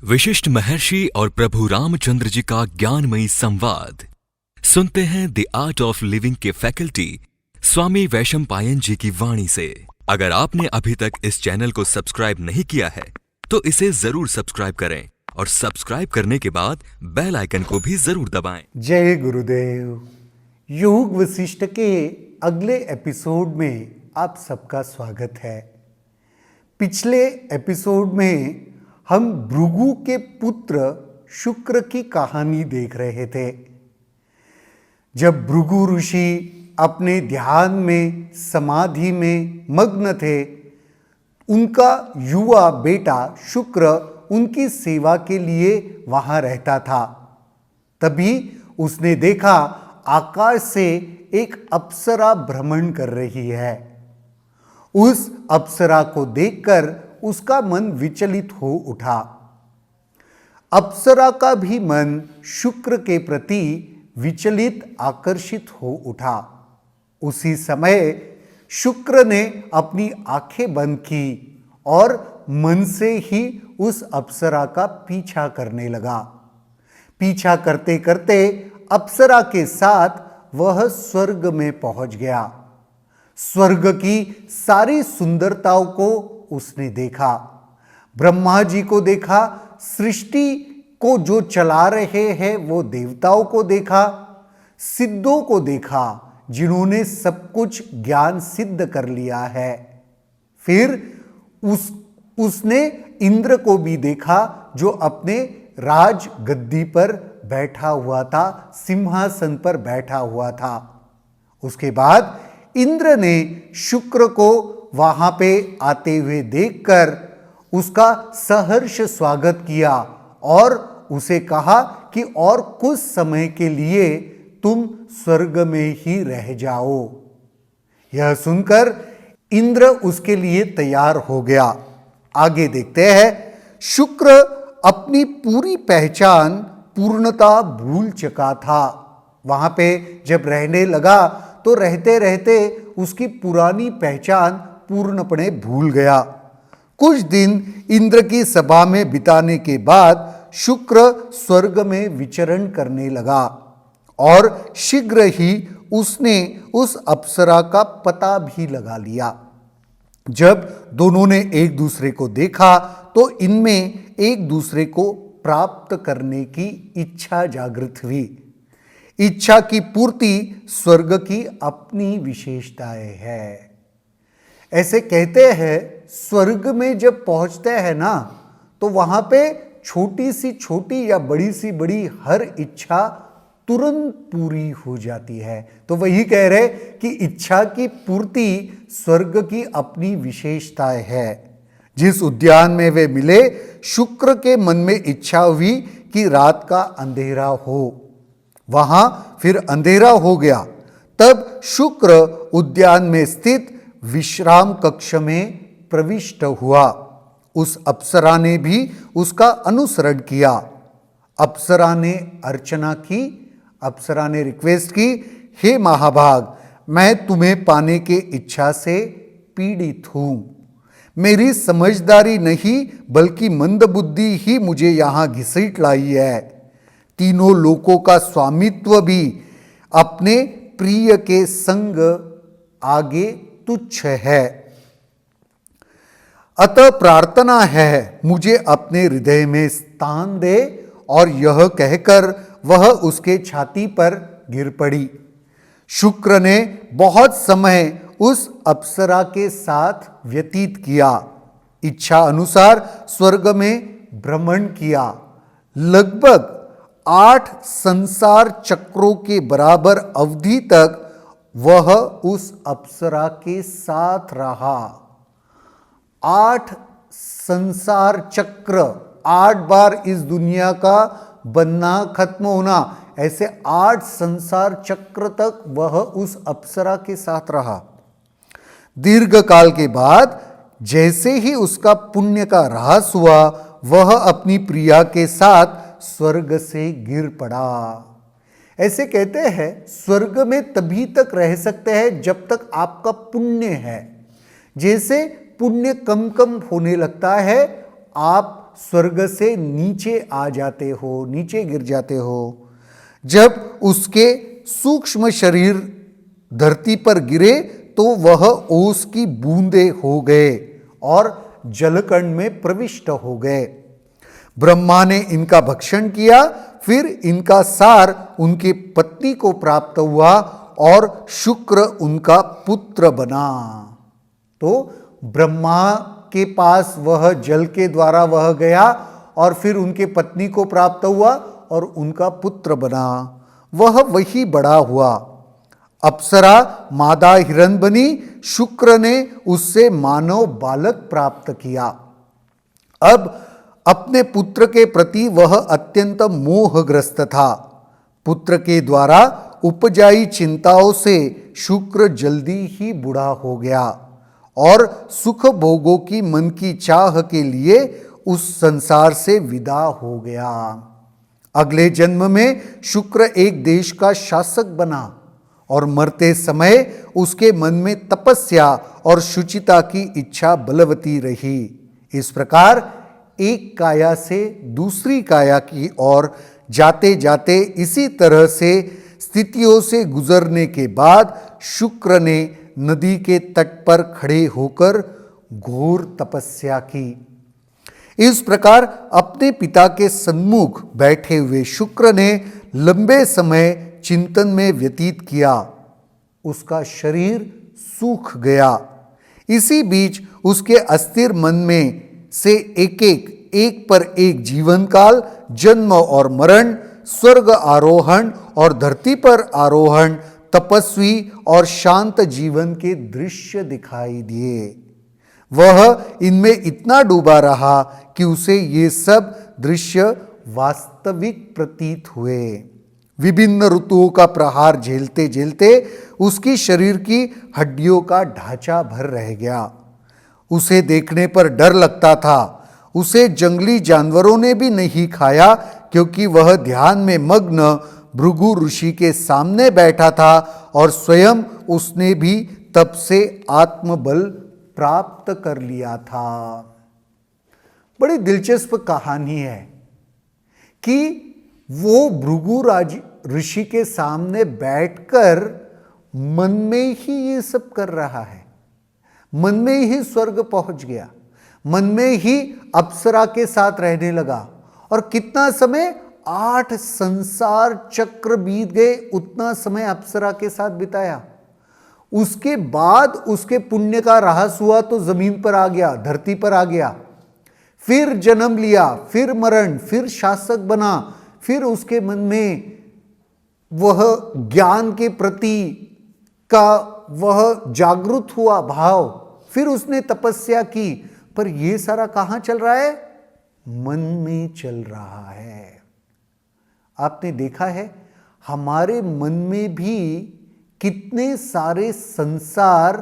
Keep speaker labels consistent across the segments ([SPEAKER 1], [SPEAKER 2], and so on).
[SPEAKER 1] विशिष्ट महर्षि और प्रभु रामचंद्र जी का ज्ञानमयी संवाद सुनते हैं द आर्ट ऑफ लिविंग के फैकल्टी स्वामी वैशंपायन जी की वाणी से। अगर आपने अभी तक इस चैनल को सब्सक्राइब नहीं किया है तो इसे जरूर सब्सक्राइब करें और सब्सक्राइब करने के बाद बेल आइकन को भी जरूर दबाएं।
[SPEAKER 2] जय गुरुदेव। योग वशिष्ठ के अगले एपिसोड में आप सबका स्वागत है। पिछले एपिसोड में हम भृगु के पुत्र शुक्र की कहानी देख रहे थे। जब भृगु ऋषि अपने ध्यान में समाधि में मग्न थे, उनका युवा बेटा शुक्र उनकी सेवा के लिए वहां रहता था। तभी उसने देखा आकाश से एक अप्सरा भ्रमण कर रही है। उस अप्सरा को देखकर उसका मन विचलित हो उठा। अप्सरा का भी मन शुक्र के प्रति विचलित आकर्षित हो उठा। उसी समय शुक्र ने अपनी आंखें बंद की और मन से ही उस अप्सरा का पीछा करने लगा। पीछा करते करते अप्सरा के साथ वह स्वर्ग में पहुंच गया। स्वर्ग की सारी सुंदरताओं को उसने देखा। ब्रह्मा जी को देखा, सृष्टि को जो चला रहे हैं वो देवताओं को देखा, सिद्धों को देखा जिन्होंने सब कुछ ज्ञान सिद्ध कर लिया है। फिर उसने इंद्र को भी देखा जो अपने राज गद्दी पर बैठा हुआ था, सिंहासन पर बैठा हुआ था। उसके बाद इंद्र ने शुक्र को वहां पे आते हुए देखकर उसका सहर्ष स्वागत किया और उसे कहा कि और कुछ समय के लिए तुम स्वर्ग में ही रह जाओ। यह सुनकर इंद्र उसके लिए तैयार हो गया। आगे देखते हैं। शुक्र अपनी पूरी पहचान पूर्णता भूल चुका था। वहां पे जब रहने लगा तो रहते रहते उसकी पुरानी पहचान पूर्णपणे भूल गया। कुछ दिन इंद्र की सभा में बिताने के बाद शुक्र स्वर्ग में विचरण करने लगा और शीघ्र ही उसने उस अप्सरा का पता भी लगा लिया। जब दोनों ने एक दूसरे को देखा तो इनमें एक दूसरे को प्राप्त करने की इच्छा जागृत हुई। इच्छा की पूर्ति स्वर्ग की अपनी विशेषताएं है। ऐसे कहते हैं स्वर्ग में जब पहुंचते हैं ना तो वहां पे छोटी सी छोटी या बड़ी सी बड़ी हर इच्छा तुरंत पूरी हो जाती है। तो वही कह रहे कि इच्छा की पूर्ति स्वर्ग की अपनी विशेषताएं है। जिस उद्यान में वे मिले, शुक्र के मन में इच्छा हुई कि रात का अंधेरा हो। वहां फिर अंधेरा हो गया। तब शुक्र उद्यान में स्थित विश्राम कक्ष में प्रविष्ट हुआ। उस अप्सरा ने भी उसका अनुसरण किया। अप्सरा ने अर्चना की। अप्सरा ने रिक्वेस्ट की, हे महाभाग, मैं तुम्हें पाने के इच्छा से पीड़ित हूं। मेरी समझदारी नहीं बल्कि मंदबुद्धि ही मुझे यहां घसीट लाई है। तीनों लोकों का स्वामित्व भी अपने प्रिय के संग आगे तुच्छ है। अतः प्रार्थना है मुझे अपने हृदय में स्थान दे। और यह कहकर वह उसके छाती पर गिर पड़ी। शुक्र ने बहुत समय उस अप्सरा के साथ व्यतीत किया। इच्छा अनुसार स्वर्ग में भ्रमण किया। लगभग 8 संसार चक्रों के बराबर अवधि तक वह उस अप्सरा के साथ रहा। 8 संसार चक्र, 8 बार इस दुनिया का बनना खत्म होना, ऐसे 8 संसार चक्र तक वह उस अप्सरा के साथ रहा। दीर्घ काल के बाद जैसे ही उसका पुण्य का ह्रास हुआ, वह अपनी प्रिया के साथ स्वर्ग से गिर पड़ा। ऐसे कहते हैं स्वर्ग में तभी तक रह सकते हैं जब तक आपका पुण्य है। जैसे पुण्य कम कम होने लगता है, आप स्वर्ग से नीचे आ जाते हो, नीचे गिर जाते हो। जब उसके सूक्ष्म शरीर धरती पर गिरे तो वह ओस की बूंदे हो गए और जलकंड में प्रविष्ट हो गए। ब्रह्मा ने इनका भक्षण किया, फिर इनका सार उनकी पत्नी को प्राप्त हुआ और शुक्र उनका पुत्र बना। तो ब्रह्मा के पास वह जल के द्वारा वह गया और फिर उनके पत्नी को प्राप्त हुआ और उनका पुत्र बना। वह वही बड़ा हुआ। अप्सरा मादा हिरण बनी, शुक्र ने उससे मानव बालक प्राप्त किया। अब अपने पुत्र के प्रति वह अत्यंत मोहग्रस्त था। पुत्र के द्वारा उपजाई चिंताओं से शुक्र जल्दी ही बूढ़ा हो गया और सुख भोगों की मन की चाह के लिए उस संसार से विदा हो गया। अगले जन्म में शुक्र एक देश का शासक बना और मरते समय उसके मन में तपस्या और शुचिता की इच्छा बलवती रही। इस प्रकार एक काया से दूसरी काया की ओर जाते जाते इसी तरह से स्थितियों से गुजरने के बाद शुक्र ने नदी के तट पर खड़े होकर घोर तपस्या की। इस प्रकार अपने पिता के सन्मुख बैठे हुए शुक्र ने लंबे समय चिंतन में व्यतीत किया। उसका शरीर सूख गया। इसी बीच उसके अस्थिर मन में से एक पर एक जीवन काल, जन्म और मरण, स्वर्ग आरोहण और धरती पर आरोहण, तपस्वी और शांत जीवन के दृश्य दिखाई दिए। वह इनमें इतना डूबा रहा कि उसे ये सब दृश्य वास्तविक प्रतीत हुए। विभिन्न ऋतुओं का प्रहार झेलते झेलते उसकी शरीर की हड्डियों का ढांचा भर रह गया। उसे देखने पर डर लगता था। उसे जंगली जानवरों ने भी नहीं खाया, क्योंकि वह ध्यान में मग्न भृगु ऋषि के सामने बैठा था और स्वयं उसने भी तब से आत्मबल प्राप्त कर लिया था। बड़ी दिलचस्प कहानी है कि वो भृगु ऋषि के सामने बैठकर मन में ही ये सब कर रहा है। मन में ही स्वर्ग पहुंच गया, मन में ही अप्सरा के साथ रहने लगा। और कितना समय, 8 संसार चक्र बीत गए, उतना समय अप्सरा के साथ बिताया। उसके बाद उसके पुण्य का ह्रास हुआ तो जमीन पर आ गया, धरती पर आ गया, फिर जन्म लिया, फिर मरण, फिर शासक बना, फिर उसके मन में वह ज्ञान के प्रति का वह जागृत हुआ भाव, फिर उसने तपस्या की। पर यह सारा कहां चल रहा है? मन में चल रहा है। आपने देखा है हमारे मन में भी कितने सारे संसार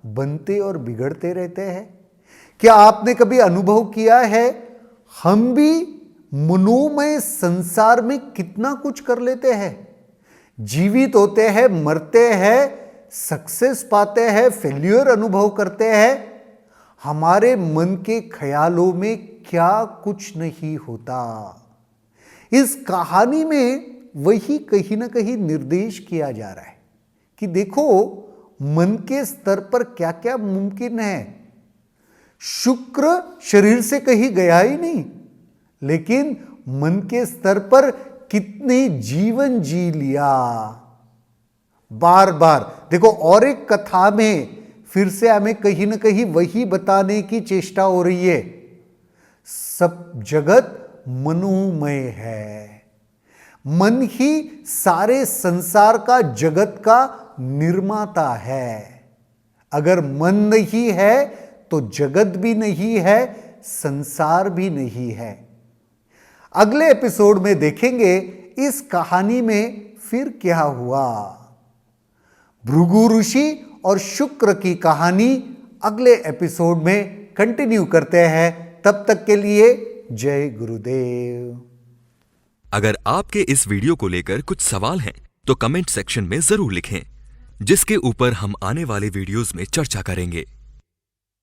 [SPEAKER 2] बनते और बिगड़ते रहते हैं। क्या आपने कभी अनुभव किया है हम भी मनोमय संसार में कितना कुछ कर लेते हैं? जीवित होते हैं, मरते हैं, सक्सेस पाते हैं, फेल्यूर अनुभव करते हैं। हमारे मन के ख्यालों में क्या कुछ नहीं होता। इस कहानी में वही कहीं ना कहीं निर्देश किया जा रहा है कि देखो मन के स्तर पर क्या क्या मुमकिन है। शुक्र शरीर से कहीं गया ही नहीं, लेकिन मन के स्तर पर कितने जीवन जी लिया। बार बार देखो, और एक कथा में फिर से हमें कहीं ना कहीं वही बताने की चेष्टा हो रही है। सब जगत मनोमय है। मन ही सारे संसार का, जगत का निर्माता है। अगर मन नहीं है तो जगत भी नहीं है, संसार भी नहीं है। अगले एपिसोड में देखेंगे इस कहानी में फिर क्या हुआ। भृगु ऋषि और शुक्र की कहानी अगले एपिसोड में कंटिन्यू करते हैं। तब तक के लिए जय गुरुदेव।
[SPEAKER 1] अगर आपके इस वीडियो को लेकर कुछ सवाल हैं तो कमेंट सेक्शन में जरूर लिखें, जिसके ऊपर हम आने वाले वीडियोस में चर्चा करेंगे।